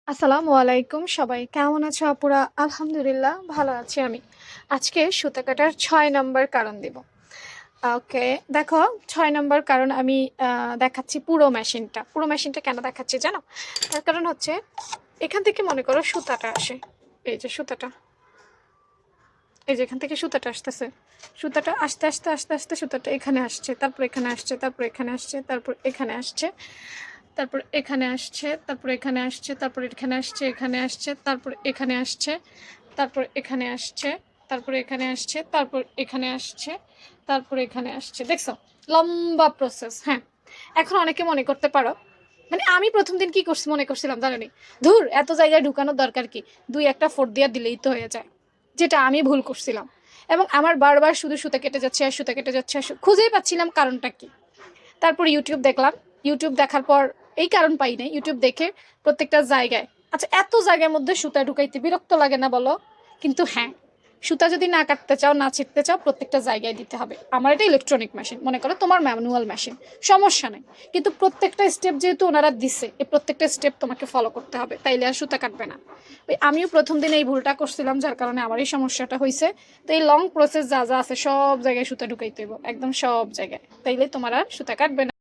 আসসালামু আলাইকুম সবাই কেমন আছো আপুরা? আলহামদুলিল্লাহ ভালো আছি আমি। আজকে সুতা কাটার ৬ নম্বর কারণ দিব। ওকে, দেখো ৬ নম্বর কারণ আমি দেখাচ্ছি পুরো মেশিনটা কেন দেখাচ্ছি জানো? তার কারণ হচ্ছে এখান থেকে মনে করো সুতাটা আসে। এই যে সুতাটা, এই যে এখান থেকে সুতাটা আসতেছে। সুতাটা আস্তে, আস্তে, আস্তে, আস্তে সুতাটা এখানে আসছে, তারপর এখানে আসছে, তারপর এখানে আসছে, তারপর এখানে আসছে, তারপর এখানে আসছে, তারপর এখানে আসছে, তারপর এখানে আসছে, এখানে আসছে, তারপর এখানে আসছে, তারপর এখানে আসছে, তারপর এখানে আসছে, তারপর এখানে আসছে, তারপর এখানে আসছে। দেখছো? লম্বা প্রসেস। হ্যাঁ, এখন অনেকে মনে করতে পারো, মানে আমি প্রথম দিন কি করছি মনে করছিলাম জানি, ধুর এত জায়গায় ঢুকানোর দরকার কি, দুই একটা ফোর দিয়া দিলেই তো হয়ে যায়। যেটা আমি ভুল করছিলাম, এবং আমার বারবার শুধু সুতা কেটে যাচ্ছে আর সুতা কেটে যাচ্ছে, খুঁজেই পাচ্ছিলাম কারণটা কি। তারপর ইউটিউব দেখলাম। ইউটিউব দেখার পর এই কারণ পাই নাই, ইউটিউব দেখে প্রত্যেকটা জায়গায়, আচ্ছা এত জায়গার মধ্যে সুতা ঢুকাইতে বিরক্ত লাগে না বলো? কিন্তু হ্যাঁ, সুতা যদি না কাটতে চাও, না ছিঁড়তে চাও, প্রত্যেকটা জায়গায় দিতে হবে। আমার এটা ইলেকট্রনিক মেশিন, মনে করো তোমার ম্যানুয়াল মেশিন, সমস্যা নেই। কিন্তু প্রত্যেকটা স্টেপ যেহেতু ওনারা দিচ্ছে, এই প্রত্যেকটা স্টেপ তোমাকে ফলো করতে হবে, তাইলে আর সুতা কাটবে না। ওই আমিও প্রথম দিন এই ভুলটা করছিলাম, যার কারণে আমার এই সমস্যাটা হয়েছে। তো এই লং প্রসেস যা যা আছে সব জায়গায় সুতা ঢুকাইতে হইব, একদম সব জায়গায়, তাইলে তোমার আর সুতা কাটবে না।